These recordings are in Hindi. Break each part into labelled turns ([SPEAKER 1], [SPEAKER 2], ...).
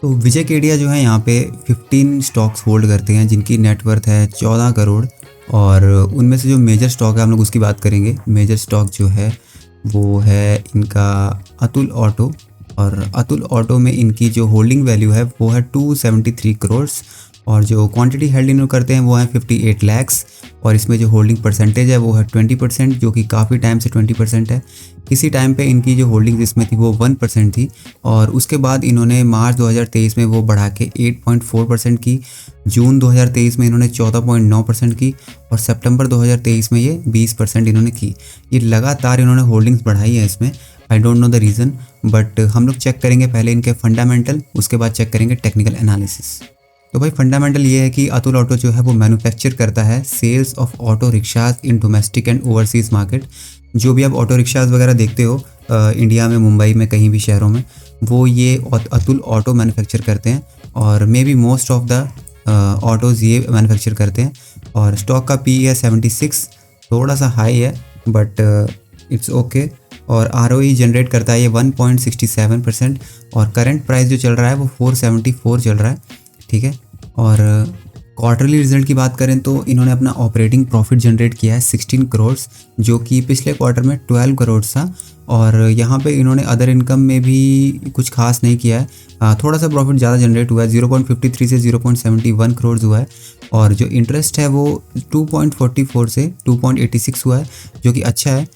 [SPEAKER 1] तो विजय केडिया जो है यहाँ पे 15 स्टॉक्स होल्ड करते हैं जिनकी नेटवर्थ है 14 करोड़। और उनमें से जो मेजर स्टॉक है हम लोग उसकी बात करेंगे। मेजर स्टॉक जो है वो है इनका अतुल ऑटो, और अतुल ऑटो में इनकी जो होल्डिंग वैल्यू है वो है 273 करोड़, और जो क्वांटिटी हेल्ड इन्हों करते हैं वो है 58 लाख्स। और इसमें जो होल्डिंग परसेंटेज है वो है 20%, जो कि काफ़ी टाइम से 20% है। किसी टाइम पे इनकी जो होल्डिंग इसमें थी वो 1% थी, और उसके बाद इन्होंने मार्च 2023 में वो बढ़ा के 8.4% की, जून 2023 में इन्होंने 14.9% की, और सितंबर 2023 में ये 20% इन्होंने की। ये लगातार इन्होंने होल्डिंग्स बढ़ाई है इसमें। I don't know the reason, but हम लोग चेक करेंगे पहले इनके फंडामेंटल, उसके बाद चेक करेंगे टेक्निकल एनालिसिस। तो भाई फंडामेंटल ये है कि अतुल ऑटो जो है वो मैन्युफैक्चर करता है sales of auto rickshaws in domestic and overseas market. जो भी आप ऑटो रिक्शाज वगैरह देखते हो इंडिया में, मुंबई में, कहीं भी शहरों में, वो ये अतुल ऑटो मैन्युफैक्चर करते हैं, और may be most of the autos ये मैन्युफैक्चर करते हैं। और स्टॉक का पी है 76, थोड़ा सा हाई है बट इट्स ओके। और ROE जनरेट करता है ये 1.67%, और करंट प्राइस जो चल रहा है वो 474 चल रहा है, ठीक है। और क्वार्टरली रिजल्ट की बात करें तो इन्होंने अपना ऑपरेटिंग प्रॉफिट जनरेट किया है 16 करोड़, जो कि पिछले क्वार्टर में 12 करोड़ था। और यहाँ पे इन्होंने अदर इनकम में भी कुछ खास नहीं किया है, थोड़ा सा प्रॉफिट ज़्यादा जनरेट हुआ है, 0.53 से 0.71 करोड़ हुआ है। और जो इंटरेस्ट है वो 2.44 से 2.86 हुआ है, जो कि अच्छा है,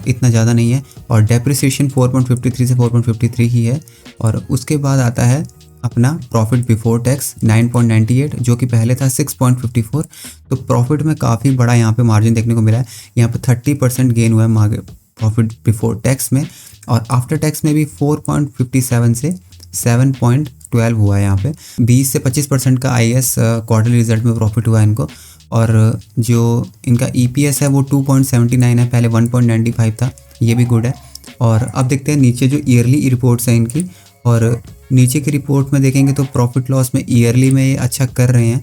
[SPEAKER 1] इतना ज़्यादा नहीं है। और डेप्रिसिएशन 4.53 से 4.53 ही है। और उसके बाद आता है अपना प्रॉफिट बिफोर टैक्स 9.98, जो कि पहले था 6.54। तो प्रॉफिट में काफ़ी बड़ा यहाँ पे मार्जिन देखने को मिला है। यहाँ पे 30% गेन हुआ है प्रॉफिट बिफोर टैक्स में, और आफ्टर टैक्स में भी 4.57 से 7.12 हुआ है। यहाँ पे 20 से 25% का IAS क्वार्टरली रिजल्ट में प्रॉफिट हुआ है इनको। और जो इनका EPS है वो 2.79 है, पहले 1.95 था, ये भी गुड है। और अब देखते हैं नीचे जो ईयरली रिपोर्ट्स हैं इनकी, और नीचे की रिपोर्ट में देखेंगे तो प्रॉफिट लॉस में ईयरली में ये अच्छा कर रहे हैं।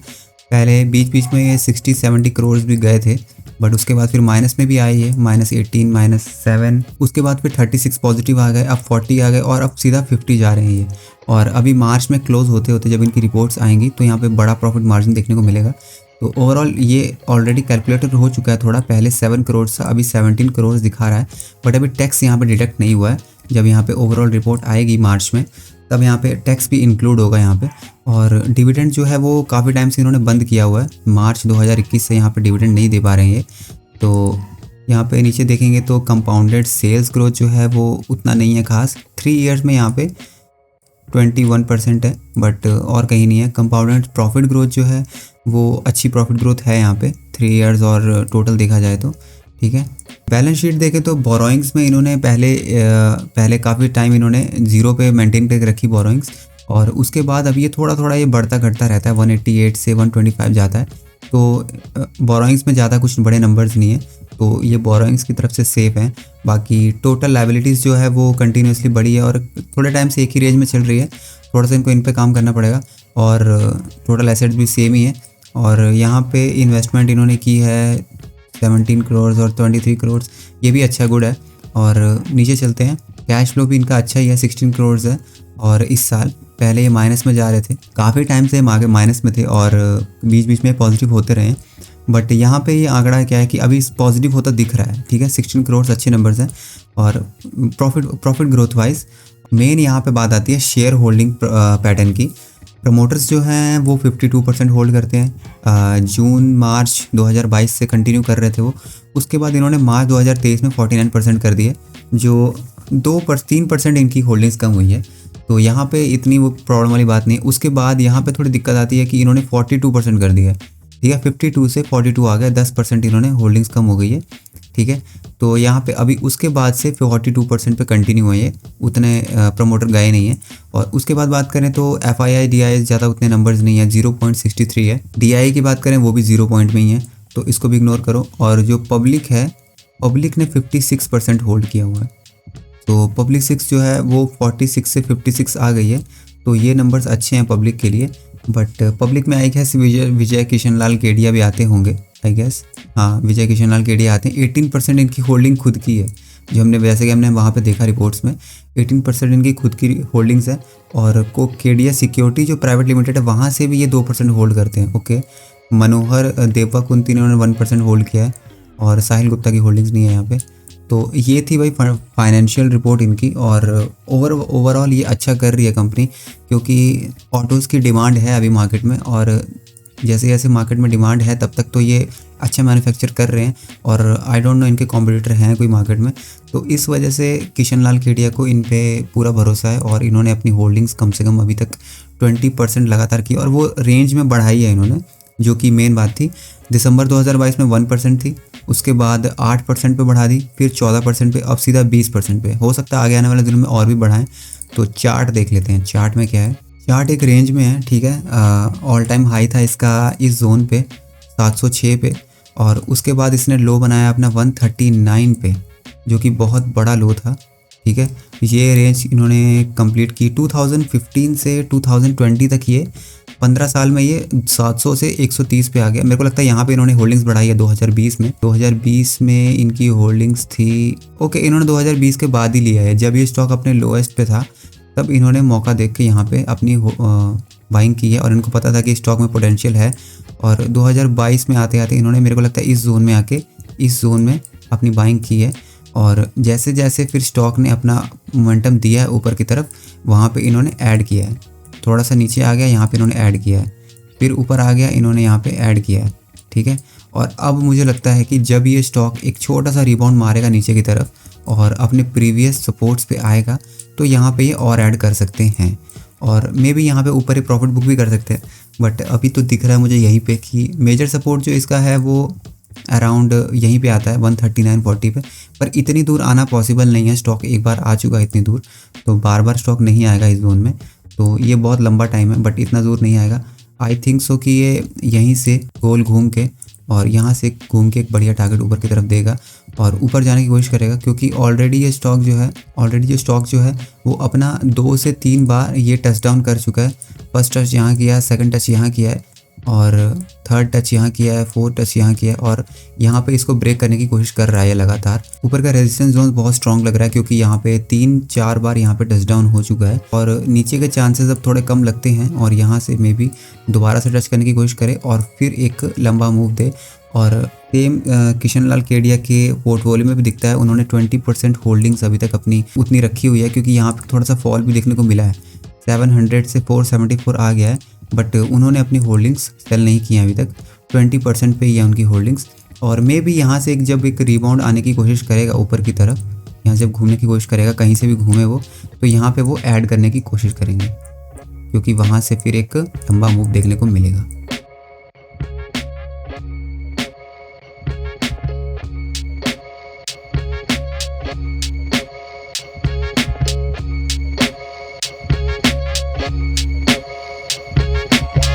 [SPEAKER 1] पहले बीच बीच में ये 60-70 करोड़ भी गए थे, बट उसके बाद फिर माइनस में भी आई है, -18, -7, उसके बाद फिर 36 पॉजिटिव आ गए, अब 40 आ गए, और अब सीधा 50 जा रहे हैं ये। और अभी मार्च में क्लोज होते होते जब इनकी रिपोर्ट्स आएंगी तो यहाँ पे बड़ा प्रॉफिट मार्जिन देखने को मिलेगा। तो ओवरऑल ये ऑलरेडी कैलकुलेटेड हो चुका है थोड़ा, पहले 7 करोड़ था, अभी 17 करोड़ दिखा रहा है, बट अभी टैक्स यहाँ पे डिडक्ट नहीं हुआ है। जब यहाँ पे ओवरऑल रिपोर्ट आएगी मार्च में, तब यहाँ पे टैक्स भी इंक्लूड होगा यहाँ पे। और डिविडेंड जो है वो काफ़ी टाइम से इन्होंने बंद किया हुआ है, मार्च 2021 से यहाँ पे डिविडेंड नहीं दे पा रहे हैं ये। तो यहाँ पे नीचे देखेंगे तो कंपाउंडेड सेल्स ग्रोथ जो है वो उतना नहीं है खास, 3 ईयर्स में यहाँ पे 21% है, बट और कहीं नहीं है। कंपाउंडेड प्रॉफिट ग्रोथ जो है वो अच्छी प्रॉफिट ग्रोथ है यहाँ पे 3 ईयर्स और टोटल देखा जाए तो, ठीक है। बैलेंस शीट देखें तो बोरोइंग्स में इन्होंने पहले काफ़ी टाइम इन्होंने जीरो पे मेंटेन करके रखी बोरोइंग्स, और उसके बाद अब ये थोड़ा थोड़ा ये बढ़ता घटता रहता है, 188 से 125 जाता है। तो बोरोइंग्स में ज़्यादा कुछ बड़े नंबर्स नहीं है, तो ये बोरोइंग्स की तरफ से सेफ़ हैं। बाकी टोटल लाइबिलिटीज़ जो है वो कंटिन्यूसली बढ़ी है और थोड़े टाइम से एक ही रेंज में चल रही है, थोड़ा सा इनको इन पे काम करना पड़ेगा। और टोटल एसेट्स भी सेम ही है। और यहाँ पे इन्वेस्टमेंट इन्होंने की है 17 करोड़ और 23 करोड़, ये भी अच्छा गुड है। और नीचे चलते हैं, कैश फ्लो भी इनका अच्छा ही है, 16 करोड़ है। और इस साल पहले ये माइनस में जा रहे थे, काफ़ी टाइम से आगे माइनस में थे और बीच बीच में पॉजिटिव होते रहे, बट यहाँ पे ये आंकड़ा क्या है कि अभी पॉजिटिव होता दिख रहा है, ठीक है। 16 करोड़ अच्छे नंबर्स हैं। और प्रॉफिट ग्रोथ वाइज मेन यहाँ पे बात आती है शेयर होल्डिंग पैटर्न की। प्रमोटर्स जो हैं वो 52% होल्ड करते हैं, जून मार्च 2022 से कंटिन्यू कर रहे थे वो। उसके बाद इन्होंने मार्च 2023 में 49% कर दिए, जो 3% इनकी होल्डिंग्स कम हुई है। तो यहाँ पे इतनी वो प्रॉब्लम वाली बात नहीं। उसके बाद यहाँ पे थोड़ी दिक्कत आती है कि इन्होंने 42% कर दिया है, ठीक है। 52 से 42 आ गया, 10% इन्होंने होल्डिंग्स कम हो गई है, ठीक है। तो यहाँ पे अभी उसके बाद से 42% पे कंटिन्यू हुए, उतने प्रमोटर गए नहीं है। और उसके बाद बात करें तो FII DII ज़्यादा उतने नंबर्स नहीं है, 0.63 है। DII की बात करें वो भी 0 पॉइंट में ही है, तो इसको भी इग्नोर करो। और जो पब्लिक है, पब्लिक ने 56% होल्ड किया हुआ है, तो पब्लिक 6 जो है वो 46 से 56 आ गई है। तो ये नंबर्स अच्छे हैं पब्लिक के लिए। बट पब्लिक में आई गेस विजय किशन लाल केडिया भी आते होंगे, आई गेस, हाँ विजय किशन लाल केडिया आते हैं। 18% इनकी होल्डिंग खुद की है, जो हमने जैसे कि हमने वहाँ पे देखा रिपोर्ट्स में 18% इनकी खुद की होल्डिंग्स है। और केडिया सिक्योरिटी जो प्राइवेट लिमिटेड है वहाँ से भी ये 2% होल्ड करते हैं। ओके, मनोहर देववा कुंती ने उन्होंने 1% होल्ड किया है और साहिल गुप्ता की होल्डिंग्स नहीं है यहाँ पे। तो ये थी भाई फाइनेंशियल रिपोर्ट इनकी। और ओवरऑल ये अच्छा कर रही है कंपनी, क्योंकि ऑटोज़ की डिमांड है अभी मार्केट में, और जैसे जैसे मार्केट में डिमांड है तब तक तो ये अच्छा मैन्युफैक्चर कर रहे हैं। और आई डोंट नो इनके कॉम्पिटिटर हैं कोई मार्केट में, तो इस वजह से किशन लाल केडिया को इन पे पूरा भरोसा है। और इन्होंने अपनी होल्डिंग्स कम से कम अभी तक 20% लगातार की, और वो रेंज में बढ़ाई है इन्होंने, जो कि मेन बात थी। दिसंबर 2022 में 1% थी, उसके बाद 8% पे बढ़ा दी, फिर 14% पे, अब सीधा 20% पे। हो सकता है आगे आने वाले दिनों में और भी बढ़ाएं। तो चार्ट देख लेते हैं, चार्ट में क्या है। चार्ट एक रेंज में है, ठीक है। ऑल टाइम हाई था इसका इस जोन पे 706 पे, और उसके बाद इसने लो बनाया अपना 139 पे, जो कि बहुत बड़ा लो था, ठीक है। ये रेंज इन्होंने कंप्लीट की 2015 से 2020 तक। ये 15 साल में ये 700 से 130 पे आ गया। मेरे को लगता है यहाँ पे इन्होंने होल्डिंग्स बढ़ाई है 2020 में। 2020 में इनकी होल्डिंग्स थी, ओके, इन्होंने 2020 के बाद ही लिया है, जब ये स्टॉक अपने लोएस्ट पे था, तब इन्होंने मौका देख के यहाँ पे अपनी बाइंग की है। और इनको पता था कि स्टॉक में पोटेंशियल है, और 2022 में आते आते इन्होंने, मेरे को लगता है इस जोन में आके इस जोन में अपनी बाइंग की है। और जैसे जैसे फिर स्टॉक ने अपना मोमेंटम दिया है ऊपर की तरफ, वहाँ पे इन्होंने ऐड किया है। थोड़ा सा नीचे आ गया, यहाँ पे इन्होंने ऐड किया है, फिर ऊपर आ गया, इन्होंने यहाँ पे ऐड किया है, ठीक है। और अब मुझे लगता है कि जब ये स्टॉक एक छोटा सा रिबाउंड मारेगा नीचे की तरफ और अपने प्रीवियस सपोर्ट्स पे आएगा, तो यहाँ पे ये और ऐड कर सकते हैं, और मे बी यहाँ पे ऊपर ही प्रॉफिट बुक भी कर सकते हैं। बट अभी तो दिख रहा है मुझे यहीं पे कि मेजर सपोर्ट जो इसका है वो अराउंड यहीं पे आता है 139.40 पे। पर इतनी दूर आना पॉसिबल नहीं है, स्टॉक एक बार आ चुका है इतनी दूर, तो बार बार स्टॉक नहीं आएगा इस जोन में। तो ये बहुत लंबा टाइम है, बट इतना दूर नहीं आएगा। आई थिंक सो कि ये यहीं से गोल घूम के और यहाँ से घूम के एक बढ़िया टारगेट ऊपर की तरफ देगा और ऊपर जाने की कोशिश करेगा, क्योंकि ऑलरेडी ये स्टॉक जो है वो अपना 2 से 3 बार ये टच डाउन कर चुका है। फर्स्ट टच यहाँ किया है, सेकंड टच यहाँ किया है, और थर्ड टच यहाँ किया है, फोर्थ टच यहाँ किया है, और यहाँ पे इसको ब्रेक करने की कोशिश कर रहा है लगातार। ऊपर का रेजिस्टेंस जोन बहुत स्ट्रॉन्ग लग रहा है, क्योंकि यहाँ पे 3-4 बार यहाँ पे टच डाउन हो चुका है, और नीचे के चांसेस अब थोड़े कम लगते हैं। और यहाँ से मे बी दोबारा से टच करने की कोशिश करे और फिर एक लंबा मूव दे। और सेम किशन लाल केडिया के पोर्टफोलियो में भी दिखता है, उन्होंने 20% होल्डिंग्स अभी तक अपनी उतनी रखी हुई है, क्योंकि यहाँ पे थोड़ा सा फॉल भी देखने को मिला है। 700 से 474 आ गया है, बट उन्होंने अपनी होल्डिंग्स सेल नहीं की हैं अभी तक। 20% पे ही है उनकी होल्डिंग्स। और मे बी यहाँ से जब एक रिबाउंड आने की कोशिश करेगा ऊपर की तरफ, यहाँ जब घूमने की कोशिश करेगा, कहीं से भी घूमे वो, तो यहाँ पे वो ऐड करने की कोशिश करेंगे, क्योंकि वहाँ से फिर एक लंबा मूव देखने को मिलेगा।